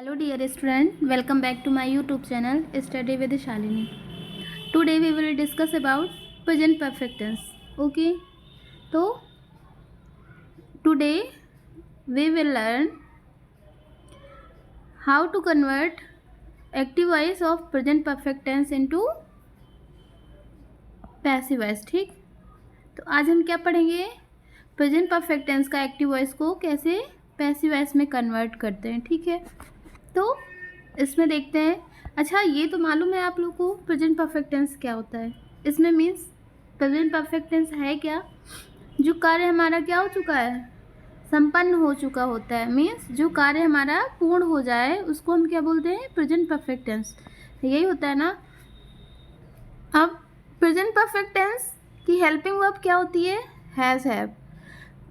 Hello dear student, welcome back to my YouTube channel Study with Shalini. Today we will discuss about present perfect tense. Okay, so today we will learn how to convert active voice of present perfect tense into passive voice. ठीक, तो आज हम क्या पढ़ेंगे, present perfect tense का active voice को कैसे passive voice में कन्वर्ट करते हैं. ठीक है, तो इसमें देखते हैं. अच्छा, ये तो मालूम है आप लोग को प्रेजेंट परफेक्ट टेंस क्या होता है. इसमें मीन्स प्रेजेंट परफेक्ट टेंस है क्या, जो कार्य हमारा क्या हो चुका है, संपन्न हो चुका होता है. मीन्स जो कार्य हमारा पूर्ण हो जाए उसको हम क्या बोलते हैं, प्रेजेंट परफेक्ट टेंस. यही होता है ना. अब प्रेजेंट परफेक्ट टेंस की हेल्पिंग वर्ब क्या होती है, हैज़ हैव.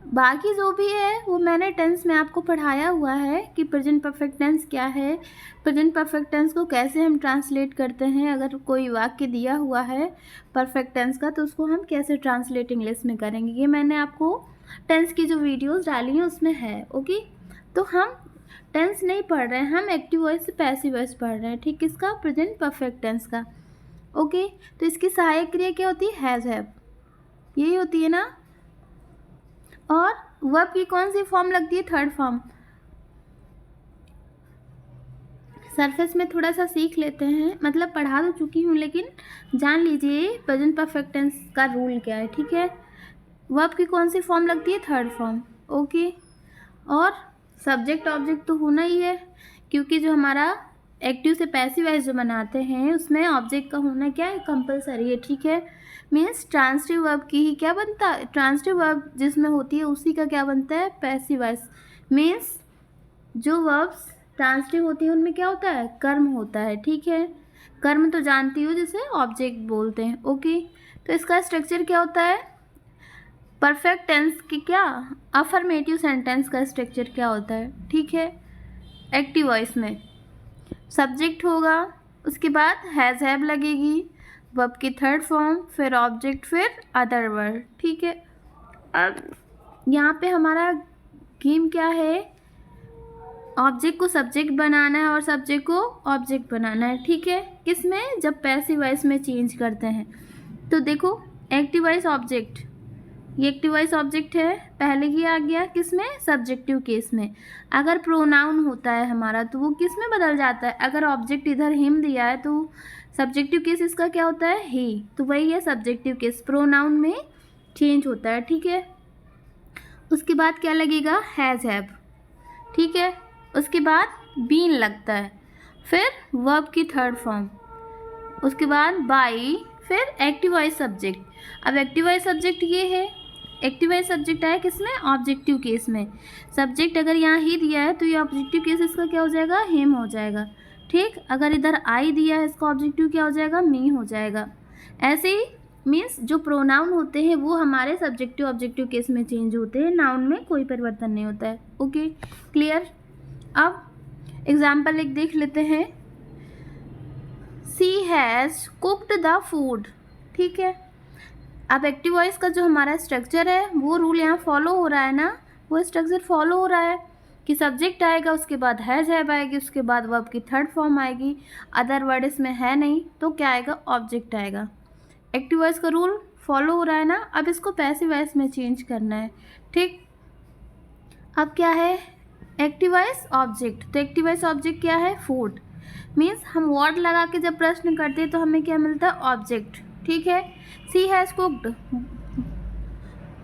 बाकी जो भी है वो मैंने टेंस में आपको पढ़ाया हुआ है कि प्रेजेंट परफेक्ट टेंस क्या है, प्रेजेंट परफेक्ट टेंस को कैसे हम ट्रांसलेट करते हैं. अगर कोई वाक्य दिया हुआ है परफेक्ट टेंस का तो उसको हम कैसे ट्रांसलेट इंग्लिश में करेंगे, ये मैंने आपको टेंस की जो वीडियोस डाली हैं उसमें है. ओके, तो हम टेंस नहीं पढ़ रहे हैं, हम एक्टिव वॉइस से पैसिव वॉइस पढ़ रहे हैं. ठीक, किसका, प्रेजेंट परफेक्ट टेंस का. ओके, तो इसकी सहायक क्रिया क्या होती है, हैज़ हैव, यही होती है ना. और वर्ब की कौन सी फॉर्म लगती है, थर्ड फॉर्म. सरफेस में थोड़ा सा सीख लेते हैं, मतलब पढ़ा तो चुकी हूँ लेकिन जान लीजिए प्रेजेंट परफेक्ट टेंस का रूल क्या है. ठीक है, वर्ब की कौन सी फॉर्म लगती है, थर्ड फॉर्म. ओके, और सब्जेक्ट ऑब्जेक्ट तो होना ही है, क्योंकि जो हमारा एक्टिव से पैसिव वॉइस जो बनाते हैं उसमें ऑब्जेक्ट का होना क्या है, कंपलसरी है. ठीक है, मीन्स ट्रांसटिव वर्ब की ही क्या बनता है, ट्रांसटिव वर्ब जिसमें होती है उसी का क्या बनता है, पैसिव वॉइस. मीन्स जो वर्ब्स ट्रांसटिव होती है उनमें क्या होता है, कर्म होता है. ठीक है, कर्म तो जानती हो जिसे ऑब्जेक्ट बोलते हैं. ओके, तो इसका स्ट्रक्चर क्या होता है, परफेक्ट टेंस की क्या, अफर्मेटिव सेंटेंस का स्ट्रक्चर क्या होता है. ठीक है, एक्टिव वॉइस में सब्जेक्ट होगा, उसके बाद हैज़ हैव लगेगी, वर्ब की थर्ड फॉर्म, फिर ऑब्जेक्ट, फिर अदर वर्ड. ठीक है, अब यहाँ पे हमारा गेम क्या है, ऑब्जेक्ट को सब्जेक्ट बनाना है और सब्जेक्ट को ऑब्जेक्ट बनाना है. ठीक है, किसमें, जब पैसिव वॉइस में चेंज करते हैं. तो देखो, एक्टिव वॉइस ऑब्जेक्ट, ये एक्टिव वॉइस ऑब्जेक्ट है, पहले ही आ गया किसमें, सब्जेक्टिव केस में. अगर प्रोनाउन होता है हमारा तो वो किस में बदल जाता है, अगर ऑब्जेक्ट इधर हिम दिया है तो सब्जेक्टिव केस इसका क्या होता है, ही. तो वही है सब्जेक्टिव केस, प्रोनाउन में चेंज होता है. ठीक है, उसके बाद क्या लगेगा, हैज़ हैव. ठीक है, उसके बाद बीन लगता है, फिर वर्ब की थर्ड फॉर्म, उसके बाद बाई, फिर एक्टिव वॉइस सब्जेक्ट. अब एक्टिव वॉइस सब्जेक्ट ये है, एक्टिव वॉइस सब्जेक्ट आया किसमें, ऑब्जेक्टिव केस में. सब्जेक्ट अगर यहाँ ही दिया है तो ये ऑब्जेक्टिव केस इसका क्या हो जाएगा, हिम हो जाएगा. ठीक, अगर इधर आई दिया है इसका ऑब्जेक्टिव क्या हो जाएगा, मी हो जाएगा. ऐसे ही मीन्स जो प्रोनाउन होते हैं वो हमारे सब्जेक्टिव ऑब्जेक्टिव केस में चेंज होते हैं, नाउन में कोई परिवर्तन नहीं होता है. Okay, clear. अब एग्जाम्पल एक देख लेते हैं, सी हैज़ कुक्ड द फूड. ठीक है, अब एक्टिव वॉइस का जो हमारा स्ट्रक्चर है वो रूल यहाँ फॉलो हो रहा है ना, वो स्ट्रक्चर फॉलो हो रहा है कि सब्जेक्ट आएगा, उसके बाद हैज़ हैव आएगी, उसके बाद वर्ब की थर्ड फॉर्म आएगी, अदर वर्ड इसमें है नहीं तो क्या आएगा, ऑब्जेक्ट आएगा. एक्टिव वॉइस का रूल फॉलो हो रहा है ना. अब इसको पैसिव वॉइस में चेंज करना है. ठीक, अब क्या है, एक्टिव वॉइस ऑब्जेक्ट. तो एक्टिव वॉइस ऑब्जेक्ट क्या है, फूड. मीन्स हम वर्ड लगा के जब प्रश्न करते हैं तो हमें क्या मिलता है, ऑब्जेक्ट. ठीक है, सी हैज़ कुक्ड,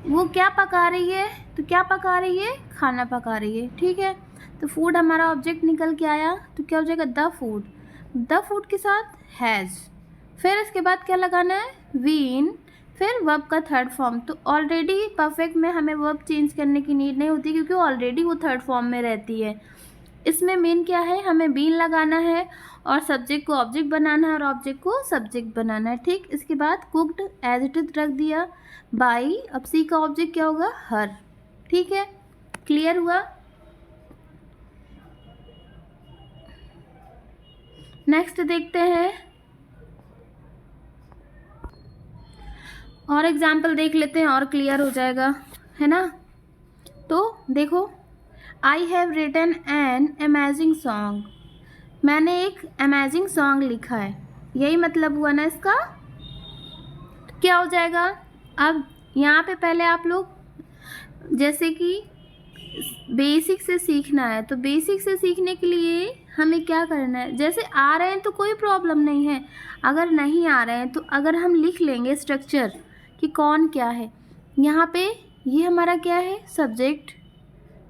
वो क्या पका रही है, तो क्या पका रही है, खाना पका रही है. ठीक है, तो फूड हमारा ऑब्जेक्ट निकल के आया, तो क्या हो जाएगा, द फूड. द फूड के साथ हैज़, फिर इसके बाद क्या लगाना है, वीन, फिर वर्ब का थर्ड फॉर्म. तो ऑलरेडी परफेक्ट में हमें वर्ब चेंज करने की नीड नहीं होती क्योंकि ऑलरेडी वो थर्ड फॉर्म में रहती है. इसमें मेन क्या है, हमें बीन लगाना है और सब्जेक्ट को ऑब्जेक्ट बनाना है और ऑब्जेक्ट को सब्जेक्ट बनाना है. ठीक, इसके बाद कुक्ड एज इट इज रख दिया, बाई, अब सी का ऑब्जेक्ट क्या होगा, हर. ठीक है, क्लियर हुआ. नेक्स्ट देखते हैं और एग्जाम्पल देख लेते हैं और क्लियर हो जाएगा, है ना. तो देखो, I have written an amazing song, मैंने एक अमेजिंग सॉन्ग लिखा है, यही मतलब हुआ ना इसका। क्या हो जाएगा? अब यहाँ पे पहले आप लोग जैसे कि बेसिक से सीखना है, तो बेसिक से सीखने के लिए हमें क्या करना है, जैसे आ रहे हैं तो कोई प्रॉब्लम नहीं है, अगर नहीं आ रहे हैं तो अगर हम लिख लेंगे स्ट्रक्चर कि कौन क्या है। यहाँ पे ये हमारा क्या है, सब्जेक्ट,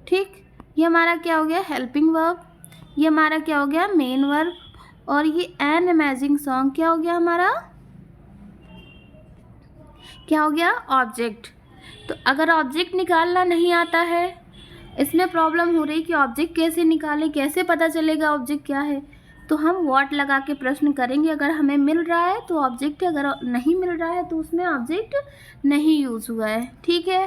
ठीक। ये हमारा क्या हो गया, हेल्पिंग वर्ब। ये हमारा क्या हो गया, मेन वर्ब। और ये एन अमेजिंग सॉन्ग क्या हो गया हमारा, क्या हो गया, ऑब्जेक्ट। तो अगर ऑब्जेक्ट निकालना नहीं आता है, इसमें प्रॉब्लम हो रही कि ऑब्जेक्ट कैसे निकालें, कैसे पता चलेगा ऑब्जेक्ट क्या है, तो हम व्हाट लगा के प्रश्न करेंगे। अगर हमें मिल रहा है तो ऑब्जेक्ट है, अगर नहीं मिल रहा है तो उसमें ऑब्जेक्ट नहीं यूज़ हुआ है, ठीक है।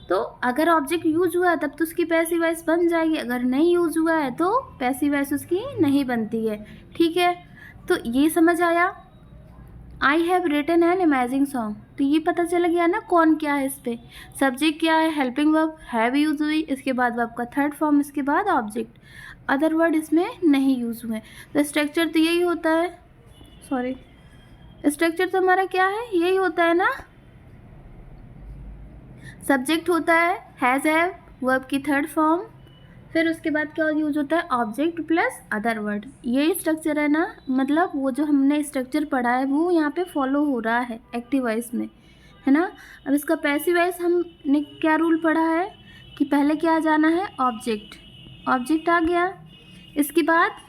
तो अगर ऑब्जेक्ट यूज हुआ है तब तो उसकी पैसिव वॉइस बन जाएगी, अगर नहीं यूज हुआ है तो पैसिव वॉइस उसकी नहीं बनती है, ठीक है। तो ये समझ आया, I have written an amazing song, तो ये पता चल गया ना कौन क्या है इस पे। सब्जेक्ट क्या है, हेल्पिंग वर्ब, हैव यूज हुई, इसके बाद वर्ब का थर्ड फॉर्म, इसके बाद ऑब्जेक्ट, अदर वर्ड इसमें नहीं यूज हुए। तो स्ट्रक्चर तो यही होता है, सॉरी, स्ट्रक्चर तो हमारा क्या है, यही होता है ना। सब्जेक्ट होता है हैज़ हैव, वर्ब की थर्ड फॉर्म, फिर उसके बाद क्या यूज होता है, ऑब्जेक्ट प्लस अदर वर्ड। यही स्ट्रक्चर है ना, मतलब वो जो हमने स्ट्रक्चर पढ़ा है वो यहाँ पे फॉलो हो रहा है एक्टिव वॉइस में, है ना। अब इसका पैसिव वॉइस हमने क्या रूल पढ़ा है कि पहले क्या जाना है, ऑब्जेक्ट, ऑब्जेक्ट आ गया, इसके बाद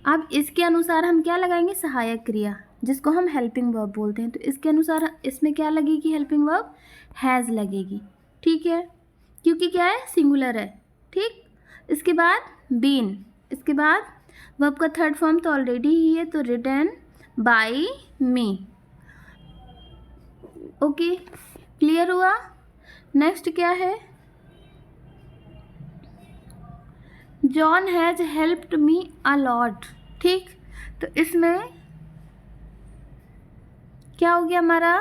अब इसके अनुसार हम क्या लगाएंगे, सहायक क्रिया, जिसको हम हेल्पिंग वर्ब बोलते हैं। तो इसके अनुसार इसमें क्या लगेगी, हेल्पिंग वर्ब हैज़ लगेगी, ठीक है, क्योंकि क्या है, सिंगुलर है, ठीक। इसके बाद बीन, इसके बाद वर्ब का थर्ड फॉर्म तो ऑलरेडी ही है, तो written by me, okay, clear हुआ। नेक्स्ट क्या है, John has helped me a lot, ठीक। तो इसमें क्या हो गया हमारा,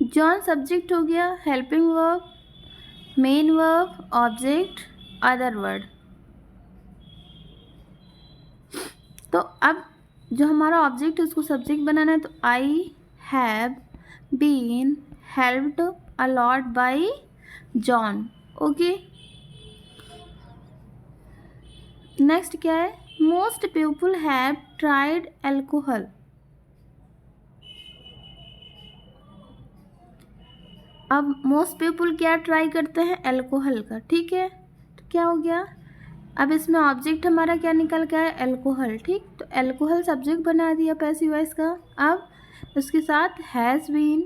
जॉन सब्जेक्ट हो गया, helping verb, main verb, object, other word. तो अब जो हमारा ऑब्जेक्ट है उसको सब्जेक्ट बनाना है, तो I have been helped a lot by John, okay. Next क्या है, most people have tried alcohol, अब मोस्ट पीपल क्या ट्राई करते हैं, एल्कोहल का, ठीक है। तो क्या हो गया, अब इसमें ऑब्जेक्ट हमारा क्या निकल गया है, एल्कोहल, ठीक। तो एल्कोहल सब्जेक्ट बना दिया पैसिव वॉइस का। अब उसके साथ हैज़ बीन,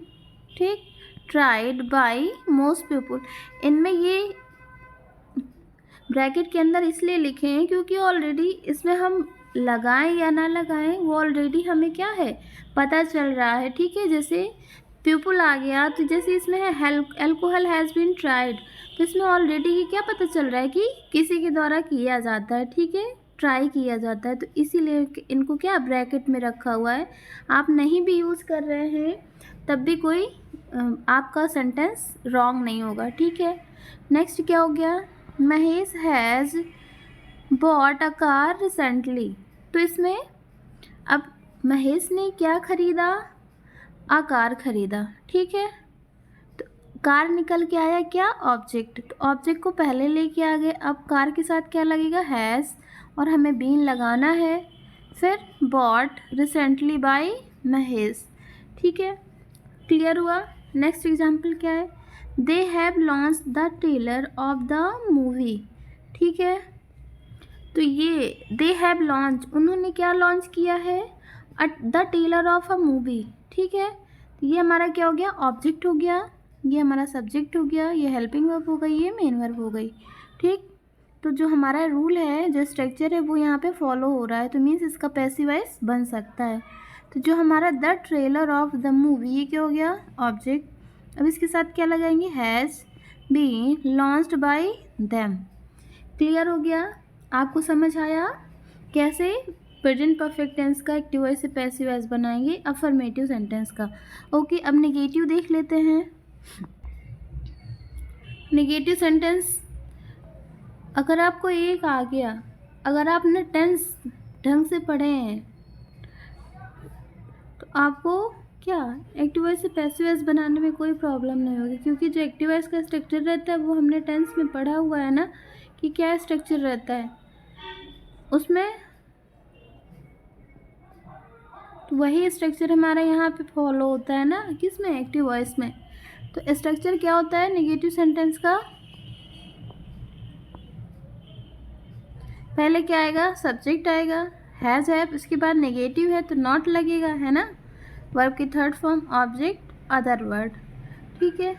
ठीक, ट्राइड बाय मोस्ट पीपल, इनमें ये ब्रैकेट के अंदर इसलिए लिखे हैं क्योंकि ऑलरेडी इसमें हम लगाएं या ना लगाएं वो ऑलरेडी हमें क्या है, पता चल रहा है, ठीक है। जैसे पीपल आ गया, तो जैसे इसमें है एल्कोहल हैज़ बीन ट्राइड, तो इसमें ऑलरेडी ये क्या पता चल रहा है कि किसी के द्वारा किया जाता है, ठीक है, ट्राई किया जाता है, तो इसीलिए इनको क्या ब्रैकेट में रखा हुआ है। आप नहीं भी यूज़ कर रहे हैं तब भी कोई आपका सेंटेंस रॉन्ग नहीं होगा, ठीक है। नेक्स्ट क्या हो गया, Mahesh has bought a car recently, तो इसमें अब महेश ने क्या खरीदा, अ कार खरीदा, ठीक है। तो कार निकल के आया क्या, ऑब्जेक्ट, तो ऑब्जेक्ट को पहले लेके आ गए, अब कार के साथ क्या लगेगा, हैज़, और हमें बीन लगाना है, फिर बॉट रिसेंटली बाय महेश, ठीक है, क्लियर हुआ। नेक्स्ट एग्जाम्पल क्या है, they have launch the trailer of the movie, ठीक है। तो ये दे हैव लॉन्च, उन्होंने क्या लॉन्च किया है, the trailer of a movie, ठीक है। तो ये हमारा क्या हो गया, ऑब्जेक्ट हो गया, ये हमारा सब्जेक्ट हो गया, ये हेल्पिंग वर्ब हो गई, ये मेन वर्ब हो गई, ठीक। तो जो हमारा रूल है, जो स्ट्रक्चर है वो यहाँ पे फॉलो हो रहा है, तो मीन्स इसका पैसिव वॉइस बन सकता है। तो जो हमारा the trailer of the movie, ये क्या हो गया, ऑब्जेक्ट। अब इसके साथ क्या लगाएंगे, has been launched by them, clear हो गया। आपको समझ आया कैसे प्रेजेंट परफेक्ट टेंस का एक्टिव वॉइस से पैसिव वॉइस बनाएंगे अफर्मेटिव सेंटेंस का। ओके, अब नेगेटिव देख लेते हैं। नेगेटिव सेंटेंस, अगर आपको एक आ गया, अगर आपने टेंस ढंग से पढ़े हैं तो आपको क्या एक्टिव वॉइस से पैसिव वॉइस बनाने में कोई प्रॉब्लम नहीं होगी, क्योंकि जो एक्टिव वॉइस का स्ट्रक्चर रहता है वो हमने टेंस में पढ़ा हुआ है ना कि क्या स्ट्रक्चर रहता है उसमें, तो वही स्ट्रक्चर हमारा यहाँ पे फॉलो होता है ना, किसमें, एक्टिव वॉइस में। तो स्ट्रक्चर क्या होता है नेगेटिव सेंटेंस का, पहले क्या आएगा, सब्जेक्ट आएगा, हैज़ हैव, उसके बाद नेगेटिव है तो नॉट लगेगा, है ना। वर्ब की third form object other word, ठीक है।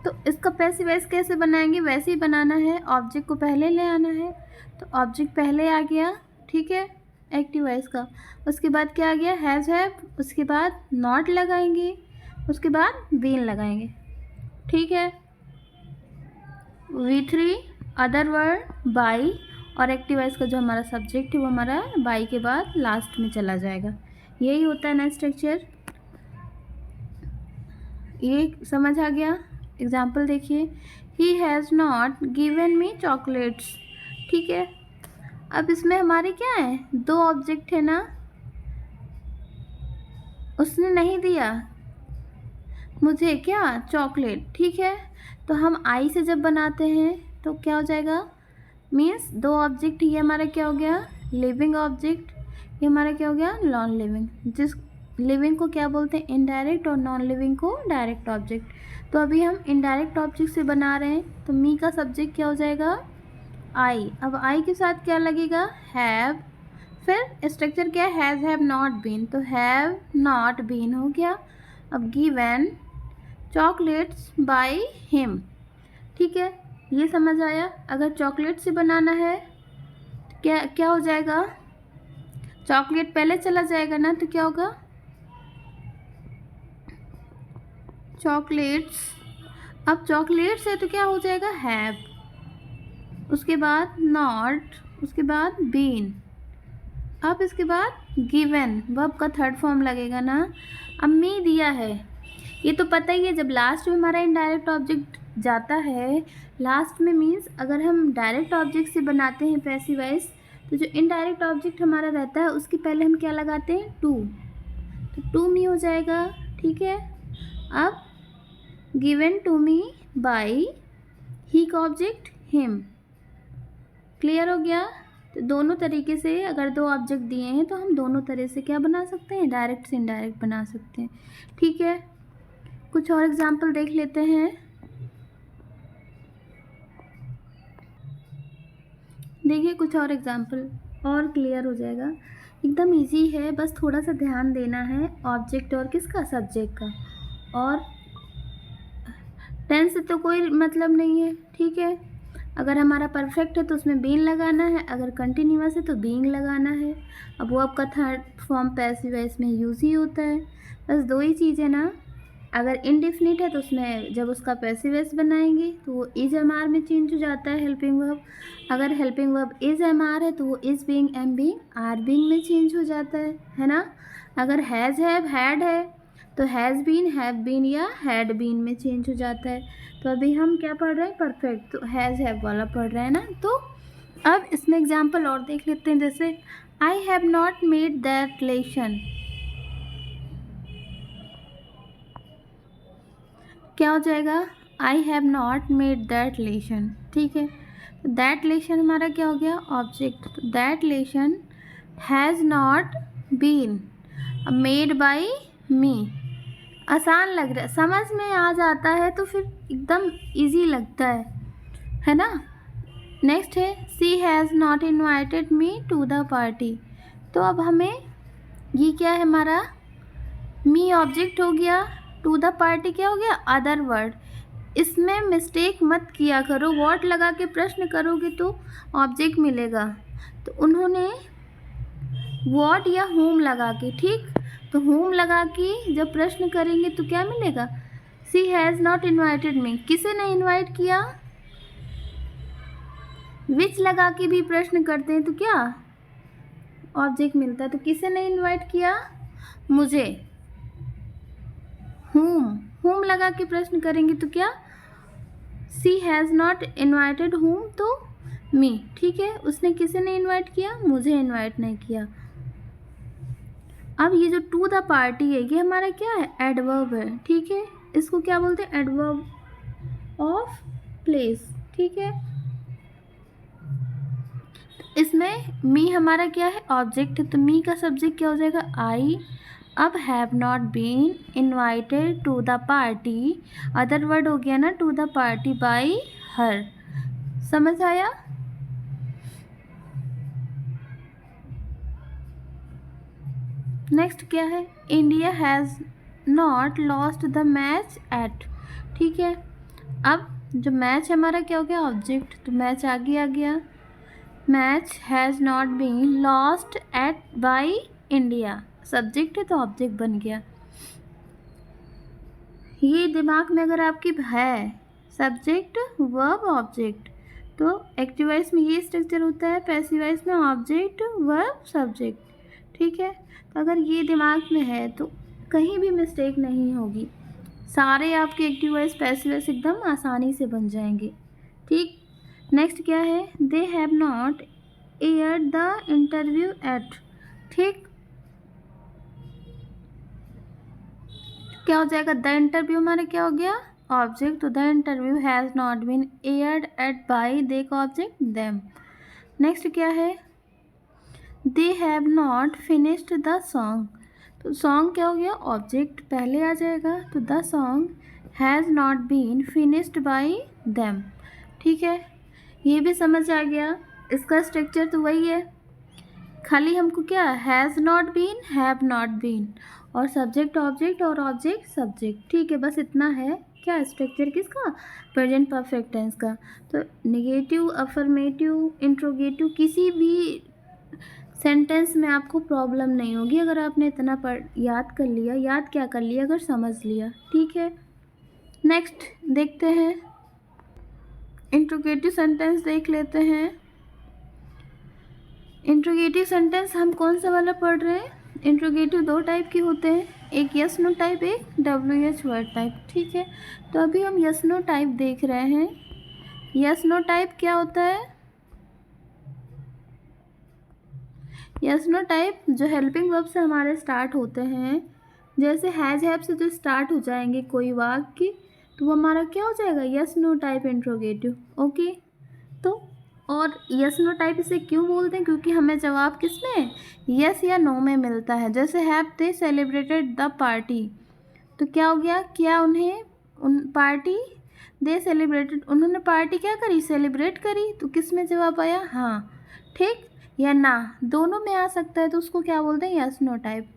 तो इसका पैसिव वॉइस कैसे बनाएंगे, वैसे ही बनाना है, ऑब्जेक्ट को पहले ले आना है, तो ऑब्जेक्ट पहले आ गया, ठीक है, एक्टिव वॉइस का। उसके बाद क्या आ गया, हैज़ हैव, उसके बाद नॉट लगाएंगे, उसके बाद बीन लगाएंगे, ठीक है। V3 अदर वर्ड बाई, और एक्टिव वॉइस का जो हमारा सब्जेक्ट है वो हमारा बाई के बाद लास्ट में चला जाएगा। यही होता है ना स्ट्रक्चर, ये समझ आ गया। एग्जाम्पल देखिए, he has not given me chocolates, ठीक है। अब इसमें हमारे क्या है, दो ऑब्जेक्ट है ना, उसने नहीं दिया मुझे क्या, चॉकलेट, ठीक है। तो हम आई से जब बनाते हैं तो क्या हो जाएगा, मीन्स दो ऑब्जेक्ट, ये हमारा क्या हो गया, लिविंग ऑब्जेक्ट, ये हमारा क्या हो गया, नॉन लिविंग। जिस लिविंग को क्या बोलते हैं, इनडायरेक्ट, और नॉन लिविंग को डायरेक्ट ऑब्जेक्ट। तो अभी हम इनडायरेक्ट ऑब्जेक्ट से बना रहे हैं, तो मी का सब्जेक्ट क्या हो जाएगा, आई। अब आई के साथ क्या लगेगा, हैव, फिर स्ट्रक्चर क्या है, हैज़ हैव नॉट बीन, तो हैव नॉट बीन हो गया। अब गिवन चॉकलेट्स बाय हिम, ठीक है, ये समझ आया। अगर चॉकलेट से बनाना है तो क्या क्या हो जाएगा, चॉकलेट पहले चला जाएगा ना, तो क्या होगा, चॉकलेट्स। अब चॉकलेट्स है तो क्या हो जाएगा, हैव, उसके बाद नॉट, उसके बाद बीन, अब इसके बाद गिवन, वर्ब का थर्ड फॉर्म लगेगा ना। अब मी दिया है, ये तो पता ही है, जब लास्ट में हमारा इनडायरेक्ट ऑब्जेक्ट जाता है लास्ट में, मीन्स अगर हम डायरेक्ट ऑब्जेक्ट से बनाते हैं पैसिव वॉइस, तो जो इनडायरेक्ट ऑब्जेक्ट हमारा रहता है उसके पहले हम क्या लगाते हैं, टू, तो टू मी हो जाएगा, ठीक है। अब गिवन टू मी बाय, ही का ऑब्जेक्ट हिम, क्लियर हो गया। तो दोनों तरीके से अगर दो ऑब्जेक्ट दिए हैं तो हम दोनों तरह से क्या बना सकते हैं, डायरेक्ट से इनडायरेक्ट बना सकते हैं, ठीक है। कुछ और एग्जाम्पल देख लेते हैं। देखिए कुछ और एग्जाम्पल, और क्लियर हो जाएगा, एकदम इजी है, बस थोड़ा सा ध्यान देना है। ऑब्जेक्ट और किसका, सब्जेक्ट का, और टेंस से तो कोई मतलब नहीं है, ठीक है। अगर हमारा परफेक्ट है तो उसमें बीन लगाना है, अगर कंटिन्यूअस है तो बीइंग लगाना है। अब वो आपका थर्ड फॉर्म पैसिव वॉइस में यूज़ ही होता है, बस दो ही चीज़ है ना। अगर इनडेफिनिट है तो उसमें जब उसका पैसिव वॉइस बनाएंगे तो वो इज एम आर में चेंज हो जाता है, हेल्पिंग वर्ब। अगर helping verb is am are है तो वो is being, am being, are being में चेंज हो जाता है ना। अगर हैज़ हैव हैड है तो हैज़ बीन, हैव बीन या हैड बीन में चेंज हो जाता है। तो अभी हम क्या पढ़ रहे हैं, परफेक्ट, तो हैज़ हैव वाला पढ़ रहे हैं ना। तो अब इसमें एग्जाम्पल और देख लेते हैं, जैसे I have not made that lesson, क्या हो जाएगा, I have not made that lesson, ठीक है। तो दैट लेशन हमारा क्या हो गया, ऑब्जेक्ट, तो that lesson has not been made by me. आसान लग रहा है, समझ में आ जाता है तो फिर एकदम इजी लगता है ना। नेक्स्ट है she has not invited me to the party. तो अब हमें ये क्या है, हमारा मी ऑब्जेक्ट हो गया, टू द पार्टी क्या हो गया, अदर वर्ड। इसमें मिस्टेक मत किया करो, व्हाट लगा के प्रश्न करोगे तो ऑब्जेक्ट मिलेगा। तो उन्होंने व्हाट या होम लगा के, ठीक, तो होम लगा के जब प्रश्न करेंगे तो क्या मिलेगा, शी हैज़ नॉट इन्वाइटेड मी, किसे नहीं इन्वाइट किया। विच लगा के भी प्रश्न करते हैं तो क्या, ऑब्जेक्ट मिलता है। तो किसे नहीं इनवाइट किया? मुझे। whom लगा के प्रश्न करेंगे तो क्या? She has not invited whom, तो मी। ठीक है, उसने किसे नहीं इनवाइट किया? मुझे इनवाइट नहीं किया। अब ये जो टू द पार्टी है ये हमारा क्या है? एडवर्ब है। ठीक है, इसको क्या बोलते हैं? Adverb of place. ठीक है, इसमें मी हमारा क्या है? ऑब्जेक्ट है। तो मी का सब्जेक्ट क्या हो जाएगा? आई। अब have not been invited to the party, other word हो गया ना to the party by her. समझ आया? नेक्स्ट क्या है? India has not lost the match at. ठीक है, अब जो मैच हमारा क्या हो गया? ऑब्जेक्ट। तो मैच आगे आ गया। Match has not been lost at by India, subject है तो ऑब्जेक्ट बन गया। ये दिमाग में अगर आपकी है सब्जेक्ट वर्ब ऑब्जेक्ट, तो एक्टिव वॉइस में ये स्ट्रक्चर होता है, पैसिव वॉइस में ऑब्जेक्ट वर्ब सब्जेक्ट। ठीक है, तो अगर ये दिमाग में है तो कहीं भी मिस्टेक नहीं होगी, सारे आपके एक्टिव वॉइस पैसिव वॉइस एकदम आसानी से बन जाएंगे। ठीक, नेक्स्ट क्या है? They have not air the interview at. ठीक, क्या हो जाएगा? द इंटरव्यू हमारा क्या हो गया? ऑब्जेक्ट। तो the interview has not been aired at by the का ऑब्जेक्ट देम। नेक्स्ट क्या है? They have not finished the song. तो सॉन्ग क्या हो गया? ऑब्जेक्ट पहले आ जाएगा। तो the song has not been finished by them. ठीक है, ये भी समझ आ गया। इसका स्ट्रक्चर तो वही है, खाली हमको क्या? Has not been, have not been, और सब्जेक्ट ऑब्जेक्ट और ऑब्जेक्ट सब्जेक्ट। ठीक है, बस इतना है। क्या स्ट्रक्चर किसका? प्रेजेंट परफेक्ट टेंस का। तो नेगेटिव, अफर्मेटिव, इंट्रोगेटिव, किसी भी सेंटेंस में आपको प्रॉब्लम नहीं होगी अगर आपने इतना याद कर लिया। याद क्या कर लिया? अगर समझ लिया। ठीक है, नेक्स्ट देखते हैं, इंट्रोगेटिव सेंटेंस देख लेते हैं। इंट्रोगेटिव सेंटेंस हम कौन सा वाला पढ़ रहे हैं? इंट्रोगेटिव दो टाइप के होते हैं, एक यस नो टाइप, एक WH वर्ड टाइप। ठीक है, तो अभी हम यस नो टाइप देख रहे हैं। यस नो टाइप क्या होता है? यस नो टाइप जो हेल्पिंग वर्ब से हमारे स्टार्ट होते हैं, जैसे हैज हैव से जो स्टार्ट हो जाएंगे कोई वाक्य, तो वो हमारा क्या हो जाएगा? Yes no type interrogative. Okay, तो और यस नो टाइप इसे क्यों बोलते हैं? क्योंकि हमें जवाब किस में? यस या नो में मिलता है। जैसे have they celebrated the party, तो क्या हो गया? क्या उन पार्टी दे सेलिब्रेटेड, उन्होंने पार्टी क्या करी? सेलिब्रेट करी। तो किस में जवाब आया? हाँ। ठीक, या ना, दोनों में आ सकता है, तो उसको क्या बोलते हैं? Yes no type.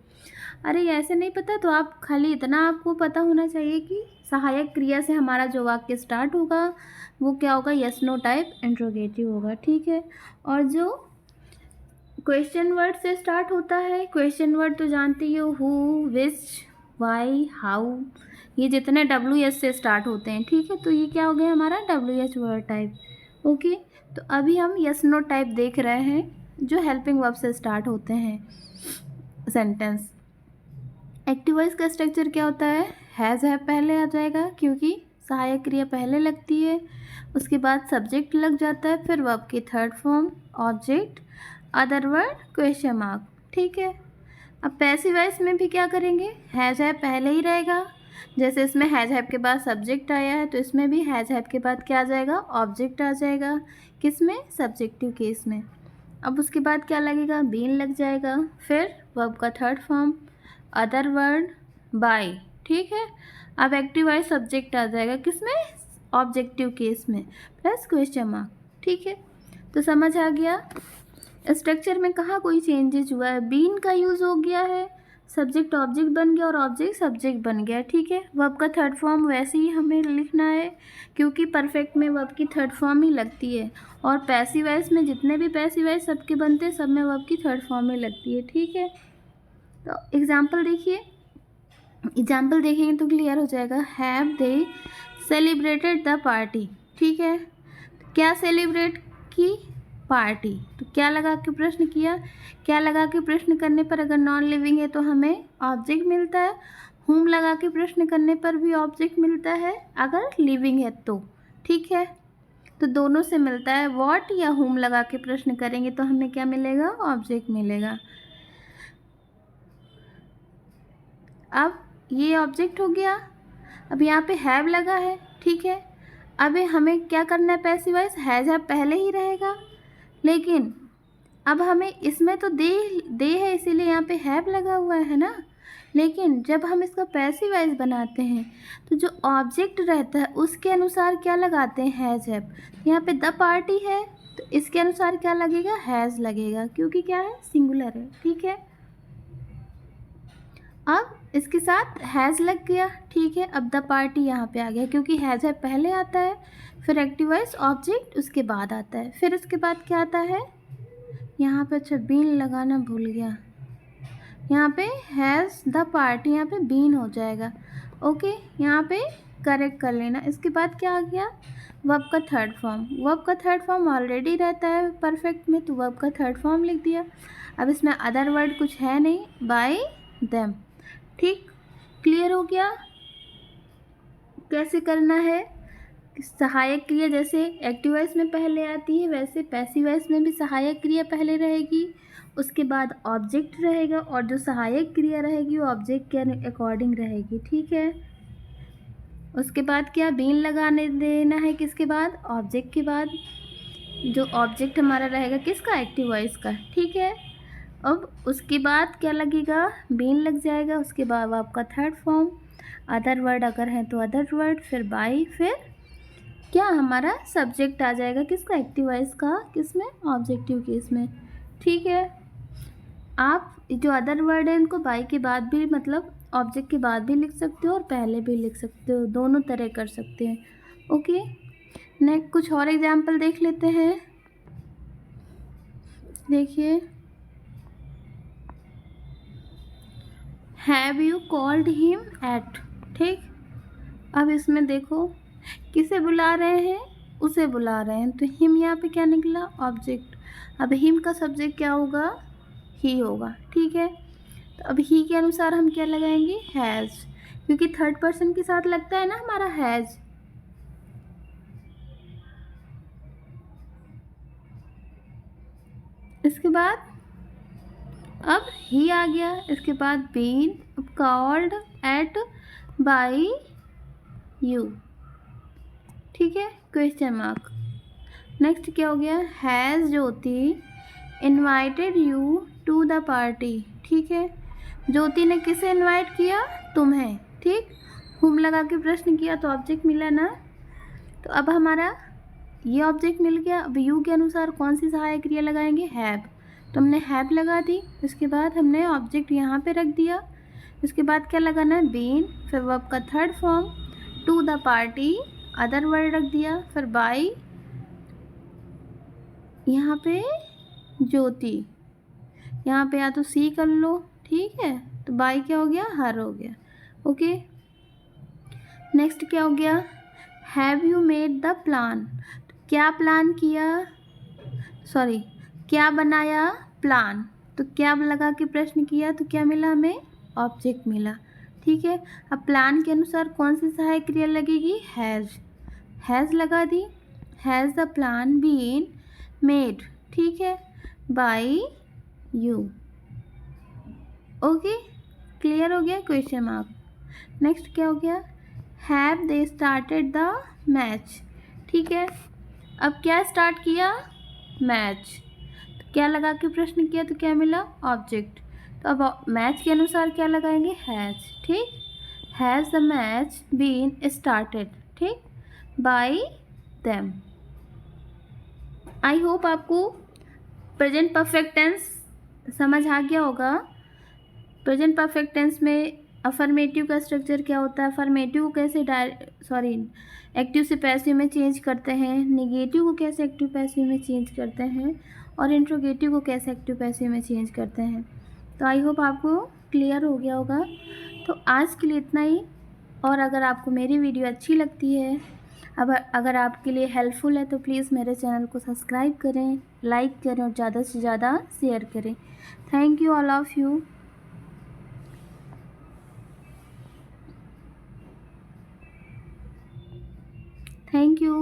अरे ऐसे नहीं पता तो आप खाली इतना आपको पता होना चाहिए कि सहायक क्रिया से हमारा जो वाक्य स्टार्ट होगा वो क्या होगा? यस नो टाइप इंट्रोगेटिव होगा। ठीक है, और जो क्वेश्चन वर्ड से स्टार्ट होता है, क्वेश्चन वर्ड तो जानती हो, हु, विच, वाई, हाउ, ये जितने WH से स्टार्ट होते हैं। ठीक है, तो ये क्या हो गया हमारा? WH word type. ओके, तो अभी हम यस नो टाइप देख रहे हैं जो हेल्पिंग वर्ब से स्टार्ट होते हैं सेंटेंस। एक्टिव वॉइस का स्ट्रक्चर क्या होता है? हैज़ हैव पहले आ जाएगा क्योंकि सहायक क्रिया पहले लगती है, उसके बाद सब्जेक्ट लग जाता है, फिर वर्ब की third form object, other word, question mark. ठीक है, अब पैसिव वॉइस में भी क्या करेंगे? हैज़ हैव पहले ही रहेगा। जैसे इसमें हैज़ हैव के बाद सब्जेक्ट आया है, तो इसमें भी हैज़ हैव के बाद क्या आ जाएगा? ऑब्जेक्ट आ जाएगा। किस में? सब्जेक्टिव केस में। अब उसके बाद क्या लगेगा? बीन लग जाएगा, फिर वर्ब का third form, other word, by. ठीक है, अब एक्टिव वॉइस सब्जेक्ट आ जाएगा किसमें? ऑब्जेक्टिव केस में, प्लस क्वेश्चन मार्क। ठीक है, तो समझ आ गया स्ट्रक्चर में कहाँ कोई चेंजेज हुआ है? बीन का यूज़ हो गया है, सब्जेक्ट ऑब्जेक्ट बन गया और ऑब्जेक्ट सब्जेक्ट बन गया। ठीक है, वर्ब का थर्ड फॉर्म वैसे ही हमें लिखना है क्योंकि परफेक्ट में वर्ब की थर्ड फॉर्म ही लगती है, और पैसिव वॉइस में जितने भी पैसिव वॉइस सबके बनते हैं सब में वर्ब की थर्ड फॉर्म ही लगती है। ठीक है, तो एग्जाम्पल देखिए, एग्जाम्पल देखेंगे तो क्लियर हो जाएगा। Have they celebrated the party. ठीक है, क्या सेलिब्रेट की? पार्टी। तो क्या लगा के प्रश्न किया, क्या लगा के प्रश्न करने पर अगर नॉन लिविंग है तो हमें ऑब्जेक्ट मिलता है, हुम लगा के प्रश्न करने पर भी ऑब्जेक्ट मिलता है अगर लिविंग है तो, ठीक है। तो दोनों से मिलता है, व्हाट या हुम लगा के प्रश्न करेंगे तो हमें क्या मिलेगा, ऑब्जेक्ट मिलेगा। अब ये ऑब्जेक्ट हो गया। अब यहाँ पे हैव लगा है, ठीक है। अब हमें क्या करना है, पैसिव वॉइस हैज हैव पहले ही रहेगा, लेकिन अब हमें इसमें तो दे है इसीलिए यहाँ पे हैव लगा हुआ है ना, लेकिन जब हम इसका पैसिव वॉइस बनाते हैं तो जो ऑब्जेक्ट रहता है उसके अनुसार क्या लगाते हैं, हैज़ हैव। यहाँ पे द पार्टी है तो इसके अनुसार क्या लगेगा, हैज़ लगेगा, क्योंकि क्या है, सिंगुलर है, ठीक है। अब इसके साथ हैज़ लग गया, ठीक है। अब द पार्टी यहाँ पे आ गया क्योंकि हैज़ है पहले आता है, फिर एक्टिव वॉइस ऑब्जेक्ट उसके बाद आता है, फिर उसके बाद क्या आता है यहाँ पे, अच्छा बीन लगाना भूल गया, यहाँ पे हैज़ द पार्टी, यहाँ पे बीन हो जाएगा, ओके। यहाँ पे करेक्ट कर लेना। इसके बाद क्या आ गया, वर्ब का थर्ड फॉर्म। वर्ब का थर्ड फॉर्म ऑलरेडी रहता है परफेक्ट में, तो वर्ब का थर्ड फॉर्म लिख दिया। अब इसमें अदर वर्ड कुछ है नहीं, बाय देम, ठीक, क्लियर हो गया। कैसे करना है, सहायक क्रिया जैसे एक्टिव वॉइस में पहले आती है वैसे पैसिव वॉइस में भी सहायक क्रिया पहले रहेगी, उसके बाद ऑब्जेक्ट रहेगा, और जो सहायक क्रिया रहेगी वो ऑब्जेक्ट के अकॉर्डिंग रहेगी, ठीक है। उसके बाद क्या, बीन लगाने देना है, किसके बाद, ऑब्जेक्ट के बाद। जो ऑब्जेक्ट हमारा रहेगा किसका, एक्टिव वॉइस का, ठीक है। अब उसके बाद क्या लगेगा, बीन लग जाएगा, उसके बाद आपका थर्ड फॉर्म, अदर वर्ड अगर है तो अदर वर्ड, फिर बाई, फिर क्या हमारा सब्जेक्ट आ जाएगा किसका, एक्टिव वॉइस का, किसमें, ऑब्जेक्टिव केस में, ठीक है। आप जो अदर वर्ड है इनको बाई के बाद भी, मतलब ऑब्जेक्ट के बाद भी लिख सकते हो और पहले भी लिख सकते हो, दोनों तरह कर सकते हैं, ओके। नेक्स्ट कुछ और एग्जाम्पल देख लेते हैं। देखिए, have you called him at, ठीक। अब इसमें देखो किसे बुला रहे हैं, उसे बुला रहे हैं, तो हिम यहाँ पे क्या निकला, ऑब्जेक्ट। अब हिम का सब्जेक्ट क्या होगा, ही होगा, ठीक है। तो अब ही के अनुसार हम क्या लगाएंगे, हैज़, क्योंकि थर्ड पर्सन के साथ लगता है ना हमारा हैज़। इसके बाद अब ही आ गया, इसके बाद been, called at by you, ठीक है, क्वेश्चन मार्क। नेक्स्ट क्या हो गया, has Jyoti invited you to the party, ठीक है। ज्योति ने किसे इनवाइट किया, तुम्हें, ठीक। हुम लगा के प्रश्न किया तो ऑब्जेक्ट मिला ना, तो अब हमारा ये ऑब्जेक्ट मिल गया। अब यू के अनुसार कौन सी सहायक क्रिया लगाएंगे, हैव, तो हमने हैव लगा दी। इसके बाद हमने ऑब्जेक्ट यहाँ पे रख दिया। इसके बाद क्या लगाना है, बीन, फिर वर्ब का third form, to the party, other word रख दिया, फिर बाई, यहाँ पे ज्योति, यहाँ पे या तो सी कर लो, ठीक है, तो बाई क्या हो गया, हर हो गया, ओके। नेक्स्ट क्या हो गया, have you made the plan, तो क्या प्लान किया, सॉरी क्या बनाया, प्लान, तो क्या लगा के प्रश्न किया तो क्या मिला, हमें ऑब्जेक्ट मिला, ठीक है। अब प्लान के अनुसार कौन सी सहायक क्रिया लगेगी, हैज़ लगा दी, has the plan been made, ठीक है, बाई यू, ओके, क्लियर हो गया, क्वेश्चन मार्क। नेक्स्ट क्या हो गया, have they started the match, ठीक है। अब क्या स्टार्ट किया, मैच, तो क्या लगा के प्रश्न किया तो क्या मिला, ऑब्जेक्ट। तो अब मैच के अनुसार क्या लगाएंगे, हैज़, ठीक, has the match been started, ठीक, बाय देम। आई होप आपको प्रेजेंट परफेक्ट टेंस समझ आ गया होगा। प्रेजेंट परफेक्ट टेंस में अफर्मेटिव का स्ट्रक्चर क्या होता है, अफर्मेटिव को कैसे एक्टिव से पैसिव में चेंज करते हैं, नेगेटिव को कैसे एक्टिव पैसिव में चेंज करते हैं, और इंट्रोगेटिव को कैसे एक्टिव पैसिव में चेंज करते हैं। तो आई होप आपको क्लियर हो गया होगा। तो आज के लिए इतना ही, और अगर आपको मेरी वीडियो अच्छी लगती है, अब अगर आपके लिए हेल्पफुल है तो प्लीज़ मेरे चैनल को सब्सक्राइब करें, लाइक करें और ज़्यादा से ज़्यादा शेयर करें। Thank you all of you. Thank you.